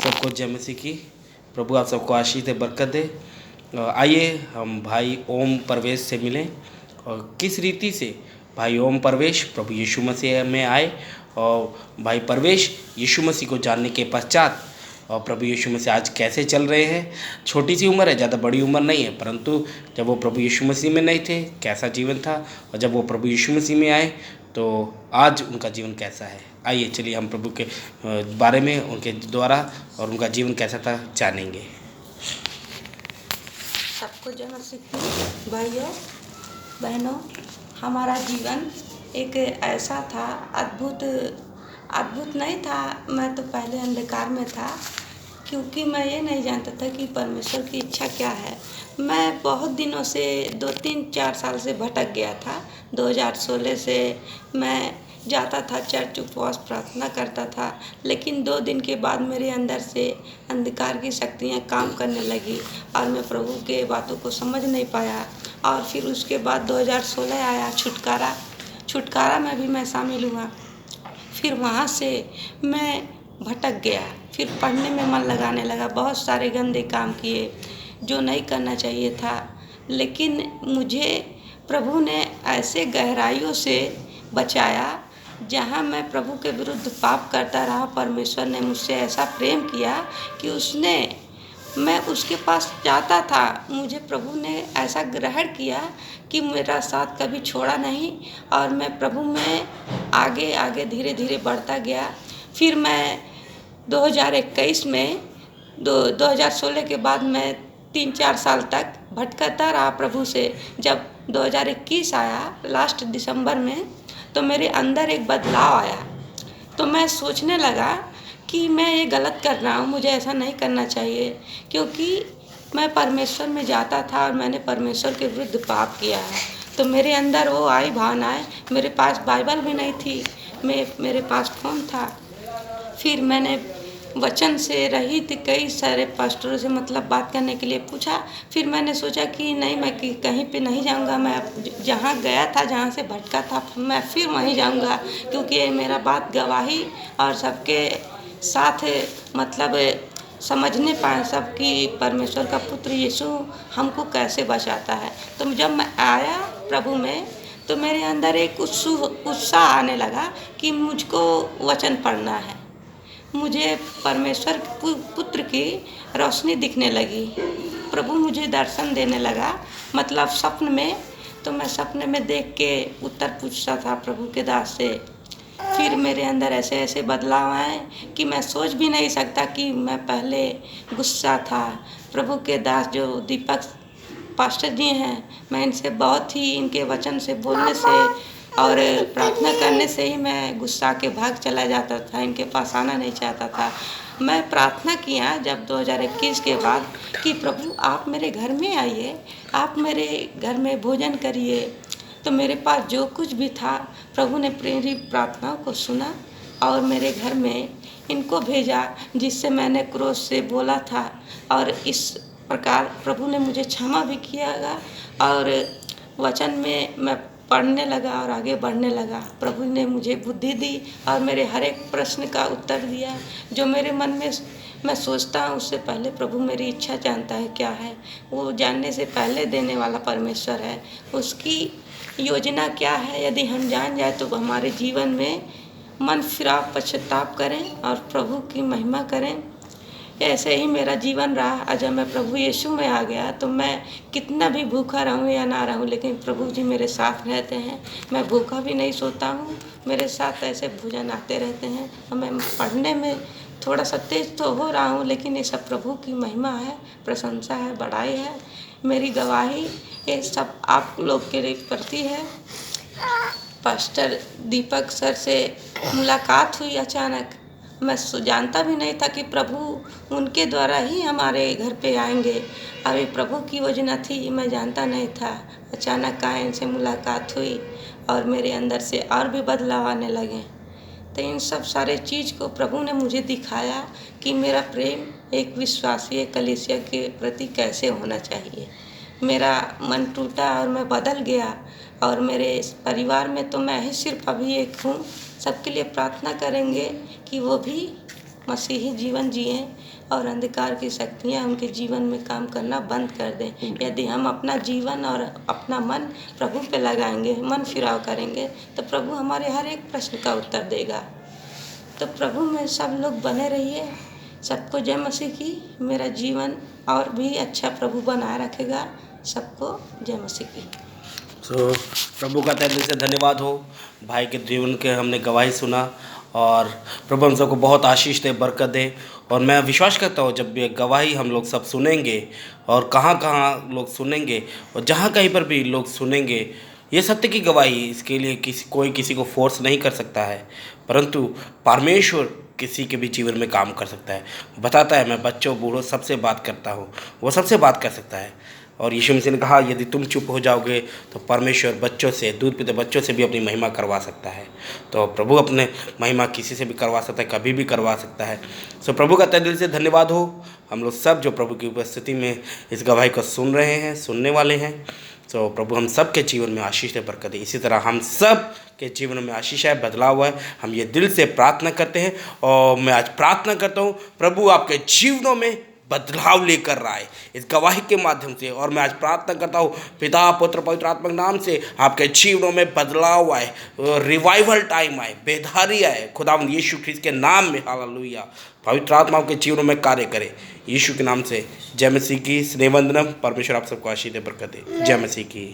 सबको जय मसीह की। प्रभु आप सबको आशीष दे, बरकत दे। आइए हम भाई ओम परवेश से मिलें और किस रीति से भाई ओम परवेश प्रभु यीशु मसीह में आए और भाई परवेश यीशु मसीह को जानने के पश्चात और प्रभु यीशु मसीह आज कैसे चल रहे हैं। छोटी सी उम्र है, ज़्यादा बड़ी उम्र नहीं है, परंतु जब वो प्रभु यीशु मसीह में नहीं थे कैसा जीवन था और जब वो प्रभु यीशु मसीह में आए तो आज उनका जीवन कैसा है। आइए चलिए हम प्रभु के बारे में, उनके द्वारा और उनका जीवन कैसा था जानेंगे। सबको जय मसीह। भाइयों बहनों, हमारा जीवन एक ऐसा था, अद्भुत नहीं था। मैं तो पहले अंधकार में था, क्योंकि मैं ये नहीं जानता था कि परमेश्वर की इच्छा क्या है। मैं बहुत दिनों से 2-3-4 साल से भटक गया था। 2016 से मैं जाता था चर्च, उपवास प्रार्थना करता था, लेकिन 2 दिन के बाद मेरे अंदर से अंधकार की शक्तियाँ काम करने लगी और मैं प्रभु के बातों को समझ नहीं पाया। और फिर उसके बाद 2016 आया छुटकारा में भी मैं शामिल हुआ। फिर वहाँ से मैं भटक गया, फिर पढ़ने में मन लगाने लगा, बहुत सारे गंदे काम किए जो नहीं करना चाहिए था। लेकिन मुझे प्रभु ने ऐसे गहराइयों से बचाया जहाँ मैं प्रभु के विरुद्ध पाप करता रहा। परमेश्वर ने मुझसे ऐसा प्रेम किया कि मैं उसके पास जाता था, मुझे प्रभु ने ऐसा ग्रहण किया कि मेरा साथ कभी छोड़ा नहीं और मैं प्रभु में आगे आगे धीरे धीरे बढ़ता गया। फिर मैं 2021 में 2016 के बाद मैं 3-4 साल तक भटकता रहा प्रभु से। जब 2021 आया लास्ट दिसंबर में, तो मेरे अंदर एक बदलाव आया। तो मैं सोचने लगा कि मैं ये गलत कर रहा हूँ, मुझे ऐसा नहीं करना चाहिए, क्योंकि मैं परमेश्वर में जाता था और मैंने परमेश्वर के विरुद्ध पाप किया है। तो मेरे अंदर वो आई भावनाएं। मेरे पास बाइबल भी नहीं थी, मेरे पास फ़ोन था। फिर मैंने वचन से रहित कई सारे पास्टरों से बात करने के लिए पूछा। फिर मैंने सोचा कि नहीं, मैं कहीं पे नहीं जाऊंगा, मैं जहाँ गया था, जहाँ से भटका था, मैं फिर वहीं जाऊंगा, क्योंकि ये मेरा बात गवाही और सबके साथ समझने पाए सब कि परमेश्वर का पुत्र यीशु हमको कैसे बचाता है। तो जब मैं आया प्रभु में, तो मेरे अंदर एक उत्साह आने लगा कि मुझको वचन पढ़ना है। मुझे परमेश्वर पुत्र की रोशनी दिखने लगी। प्रभु मुझे दर्शन देने लगा, सपन में। तो मैं सपने में देख के उत्तर पूछता था प्रभु के दास से। फिर मेरे अंदर ऐसे ऐसे बदलाव आए कि मैं सोच भी नहीं सकता कि मैं पहले गुस्सा था। प्रभु के दास जो दीपक पास्टर जी हैं, मैं इनसे बहुत ही, इनके वचन से बोलने से और प्रार्थना करने से ही मैं गुस्सा के भाग चला जाता था, इनके पास आना नहीं चाहता था। मैं प्रार्थना किया जब 2021 के बाद कि प्रभु आप मेरे घर में आइए, आप मेरे घर में भोजन करिए। तो मेरे पास जो कुछ भी था, प्रभु ने मेरी प्रार्थनाओं को सुना और मेरे घर में इनको भेजा, जिससे मैंने क्रोध से बोला था। और इस प्रकार प्रभु ने मुझे क्षमा भी किया और वचन में मैं पढ़ने लगा और आगे बढ़ने लगा। प्रभु ने मुझे बुद्धि दी और मेरे हर एक प्रश्न का उत्तर दिया। जो मेरे मन में मैं सोचता हूँ, उससे पहले प्रभु मेरी इच्छा जानता है क्या है। वो जानने से पहले देने वाला परमेश्वर है। उसकी योजना क्या है, यदि हम जान जाए तो हमारे जीवन में मन फिराव पश्चाताप करें और प्रभु की महिमा करें। ऐसे ही मेरा जीवन रहा। जब मैं प्रभु यीशु में आ गया तो मैं कितना भी भूखा रहूं या ना रहूं, लेकिन प्रभु जी मेरे साथ रहते हैं। मैं भूखा भी नहीं सोता हूं, मेरे साथ ऐसे भोजन आते रहते हैं। और मैं पढ़ने में थोड़ा सा तेज तो हो रहा हूं, लेकिन ये सब प्रभु की महिमा है, प्रशंसा है, बड़ाई है। मेरी गवाही ये सब आप लोग के लिए प्रति है। पास्टर दीपक सर से मुलाकात हुई अचानक। मैं जानता भी नहीं था कि प्रभु उनके द्वारा ही हमारे घर पे आएंगे। अभी प्रभु की योजना थी, मैं जानता नहीं था। अचानक आए, इनसे मुलाकात हुई और मेरे अंदर से और भी बदलाव आने लगे। तो इन सब सारे चीज़ को प्रभु ने मुझे दिखाया कि मेरा प्रेम एक विश्वासी कलीसिया के प्रति कैसे होना चाहिए। मेरा मन टूटा और मैं बदल गया। और मेरे इस परिवार में तो मैं ही सिर्फ अभी एक हूँ। सबके लिए प्रार्थना करेंगे कि वो भी मसीही जीवन जिएं और अंधकार की शक्तियाँ उनके जीवन में काम करना बंद कर दें। यदि हम अपना जीवन और अपना मन प्रभु पे लगाएंगे, मन फिराव करेंगे, तो प्रभु हमारे हर एक प्रश्न का उत्तर देगा। तो प्रभु में सब लोग बने रहिए। सबको जय मसीह की। मेरा जीवन और भी अच्छा प्रभु बनाए रखेगा। सबको जय मसीह की। तो प्रभु का तहे दिल से धन्यवाद हो। भाई के जीवन के हमने गवाही सुना और प्रभु हम सबको बहुत आशीष दे, बरकत दे। और मैं विश्वास करता हूँ जब ये गवाही हम लोग सब सुनेंगे और कहाँ कहाँ लोग सुनेंगे और जहाँ कहीं पर भी लोग सुनेंगे, ये सत्य की गवाही, इसके लिए कोई किसी को फोर्स नहीं कर सकता है, परंतु परमेश्वर किसी के भी जीवन में काम कर सकता है। बताता है मैं बच्चों बूढ़ों सबसे बात करता हूँ, वो सबसे बात कर सकता है। और यीशु मसीह ने कहा यदि तुम चुप हो जाओगे तो परमेश्वर बच्चों से, दूध पीते बच्चों से भी अपनी महिमा करवा सकता है। तो प्रभु अपने महिमा किसी से भी करवा सकता है, कभी भी करवा सकता है। सो प्रभु का तहे दिल से धन्यवाद हो। हम लोग सब जो प्रभु की उपस्थिति में इस गवाही को सुन रहे हैं, सुनने वाले हैं, तो प्रभु हम सब के जीवन में आशीष दे, बरकत दे। इसी तरह हम सब के जीवन में आशीष है, बदलाव है। हम ये दिल से प्रार्थना करते हैं और मैं आज प्रार्थना करता हूँ प्रभु आपके जीवनों में बदलाव लेकर रहा है इस गवाही के माध्यम से। और मैं आज प्रार्थना करता हूँ पिता पुत्र पवित्र आत्मा के नाम से आपके जीवनों में बदलाव आए, रिवाइवल टाइम आए, बेधारी आए खुदावंद यीशु ख्रिस्त के नाम में। हालेलुया। पवित्र आत्मा के जीवनों में कार्य करे यीशु के नाम से। जय मसीह की। स्नेह वंदनम। परमेश्वर आप सबको आशीष दे, बरकत दे। जय मसीह की।